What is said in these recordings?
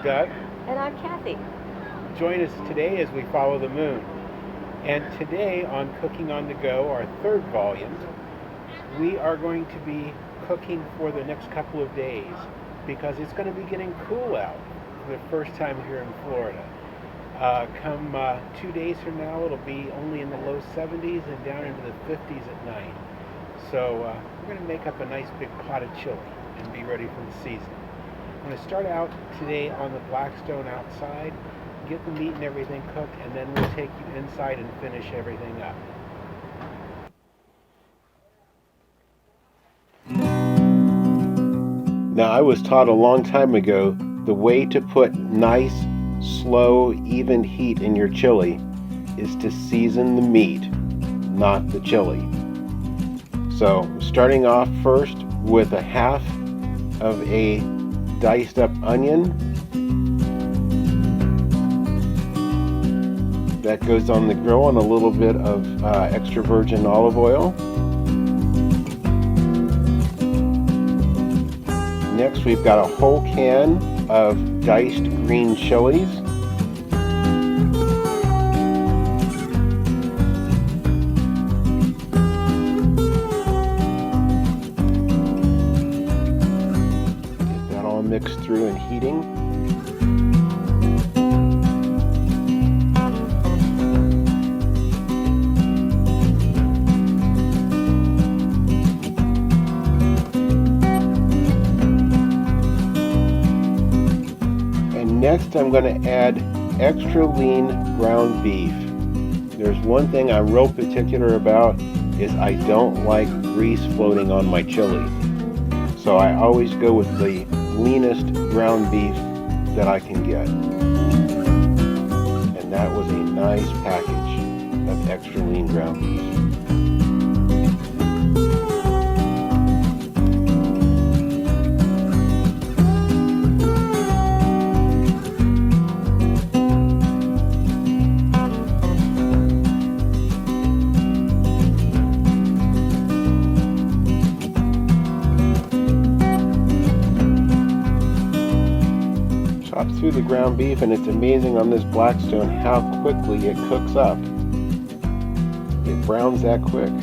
Doug. And I'm Kathy. Join us today as we follow the moon. And today on Cooking on the Go, our third volume, we are going to be cooking for the next couple of days because it's going to be getting cool out for the first time here in Florida. Come 2 days from now, it'll be only in the low 70s and down into the 50s at night. So we're going to make up a nice big pot of chili and be ready for the season. I'm going to start out today on the Blackstone outside, get the meat and everything cooked, and then we'll take you inside and finish everything up. Now, I was taught a long time ago the way to put nice, slow, even heat in your chili is to season the meat, not the chili. So, starting off first with a half of a diced up onion. That goes on the grill and a little bit of extra virgin olive oil. Next, we've got a whole can of diced green chilies. Get that all mixed through and heating. Next, I'm going to add extra lean ground beef. There's one thing I'm real particular about is I don't like grease floating on my chili. So I always go with the leanest ground beef that I can get. And that was a nice package of extra lean ground beef. Through the ground beef, and it's amazing on this Blackstone how quickly it cooks up. It browns that quick.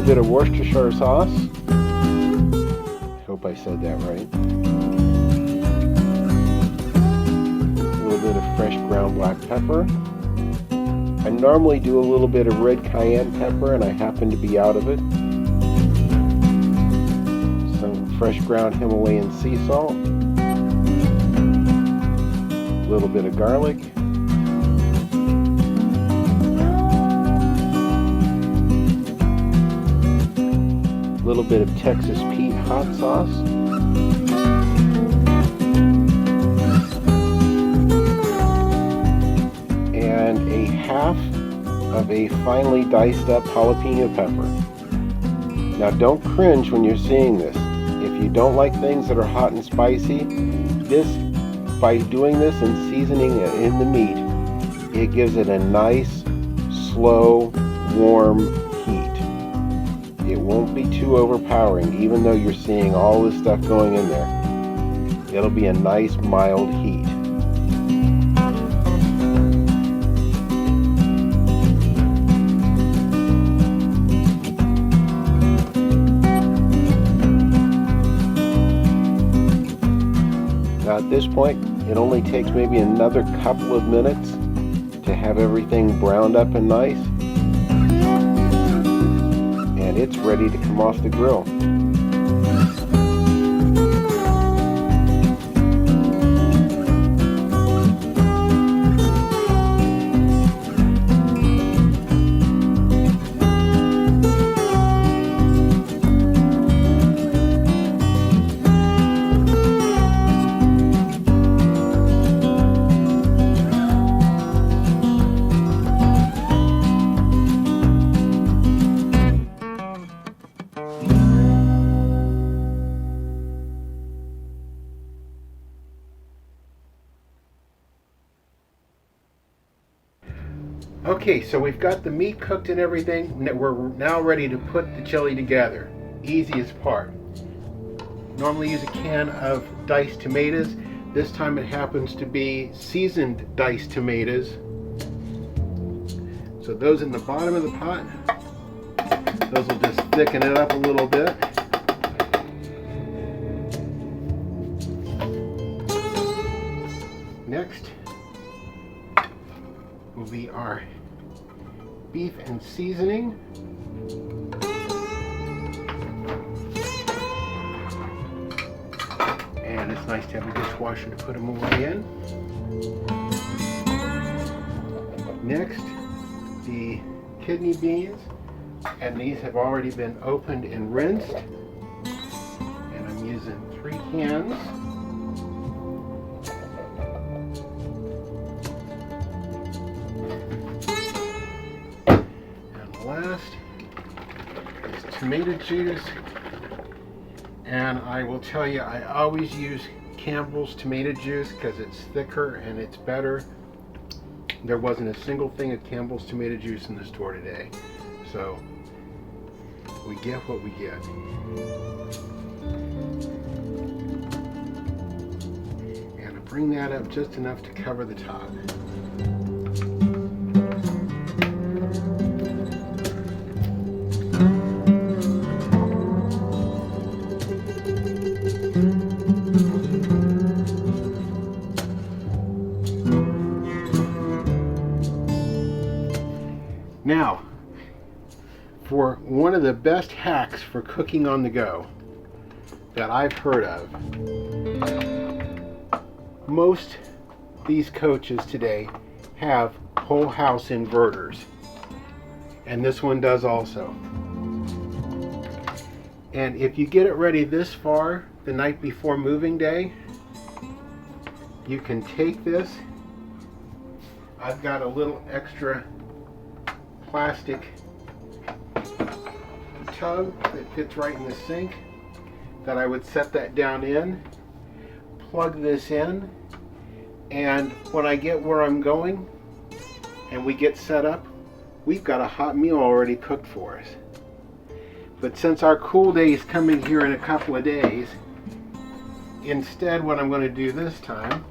Bit of Worcestershire sauce. Hope I said that right. A little bit of fresh ground black pepper. I normally do a little bit of red cayenne pepper, and I happen to be out of it. Some fresh ground Himalayan sea salt. A little bit of garlic. A little bit of Texas Pete hot sauce. And a half of a finely diced up jalapeno pepper. Now don't cringe when you're seeing this. If you don't like things that are hot and spicy, by doing this and seasoning it in the meat, it gives it a nice, slow, warm heat. It won't be too overpowering, even though you're seeing all this stuff going in there. It'll be a nice, mild heat. Now at this point, it only takes maybe another couple of minutes to have everything browned up and nice. And it's ready to come off the grill. Okay, so we've got the meat cooked and everything. We're now ready to put the chili together. Easiest part. Normally use a can of diced tomatoes. This time it happens to be seasoned diced tomatoes. So those in the bottom of the pot, those will just thicken it up a little bit. Next will be our beef and seasoning. And it's nice to have a dishwasher to put them away in. Next, the kidney beans, and these have already been opened and rinsed. And I'm using 3 cans. And last is tomato juice. And I will tell you, I always use Campbell's tomato juice because it's thicker and it's better. There wasn't a single thing of Campbell's tomato juice in the store today. So we get what we get. And I bring that up just enough to cover the top. Now, for one of the best hacks for cooking on the go that I've heard of, most these coaches today have whole house inverters, and this one does also. And if you get it ready this far the night before moving day, you can take this. I've got a little extra plastic tub that fits right in the sink that I would set that down in, plug this in, and when I get where I'm going and we get set up, we've got a hot meal already cooked for us. But since our cool day is coming here in a couple of days, instead what I'm going to do this time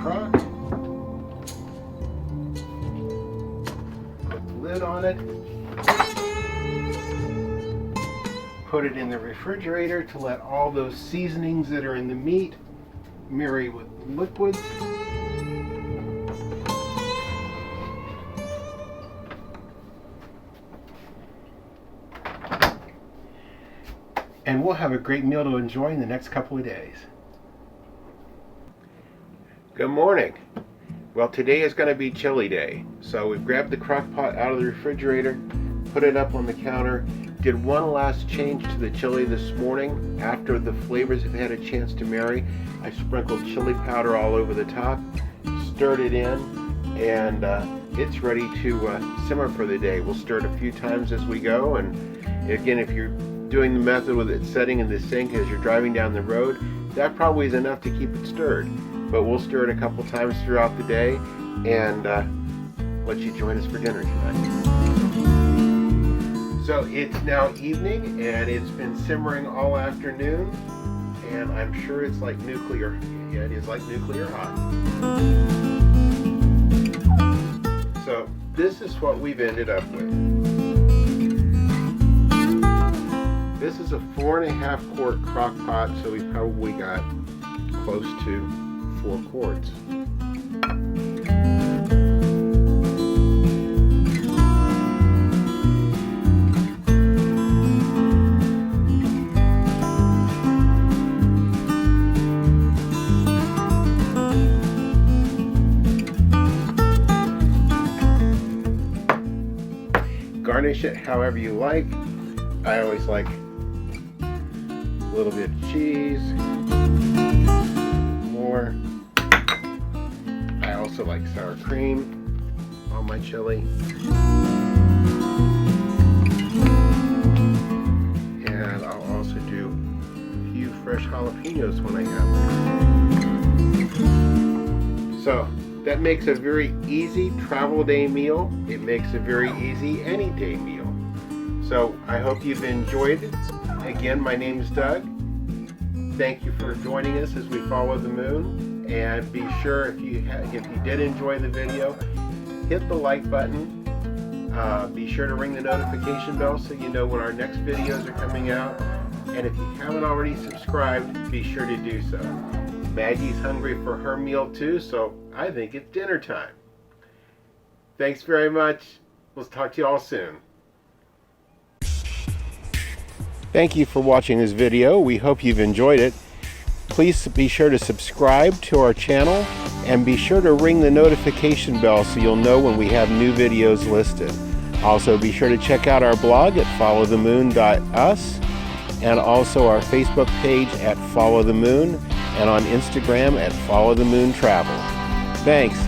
crock, put the lid on it, put it in the refrigerator to let all those seasonings that are in the meat marry with liquids. And we'll have a great meal to enjoy in the next couple of days. Good morning. Well, today is going to be chili day. So we've grabbed the crock pot out of the refrigerator, put it up on the counter, did one last change to the chili this morning. After the flavors have had a chance to marry, I sprinkled chili powder all over the top, stirred it in, and it's ready to simmer for the day. We'll stir it a few times as we go, and again, if you're doing the method with it setting in the sink as you're driving down the road, that probably is enough to keep it stirred. But we'll stir it a couple times throughout the day and let you join us for dinner tonight. So it's now evening and it's been simmering all afternoon, and I'm sure it's like nuclear. Yeah, it is like nuclear hot. So this is what we've ended up with. This is a 4.5 quart crock pot, so we probably got close to 4 quarts. Garnish it however you like. I always like a little bit of cheese, more. I also like sour cream on my chili. And I'll also do a few fresh jalapenos when I have them. So that makes a very easy travel day meal. It makes a very easy any day meal. So I hope you've enjoyed it. Again, my name is Doug. Thank you for joining us as we follow the moon. And be sure, if you did enjoy the video, hit the like button. Be sure to ring the notification bell so you know when our next videos are coming out. And if you haven't already subscribed, be sure to do so. Maggie's hungry for her meal too, so I think it's dinner time. Thanks very much. We'll talk to you all soon. Thank you for watching this video. We hope you've enjoyed it. Please be sure to subscribe to our channel and be sure to ring the notification bell so you'll know when we have new videos listed. Also, be sure to check out our blog at followthemoon.us and also our Facebook page at Follow the Moon and on Instagram at Follow the Moon Travel. Thanks.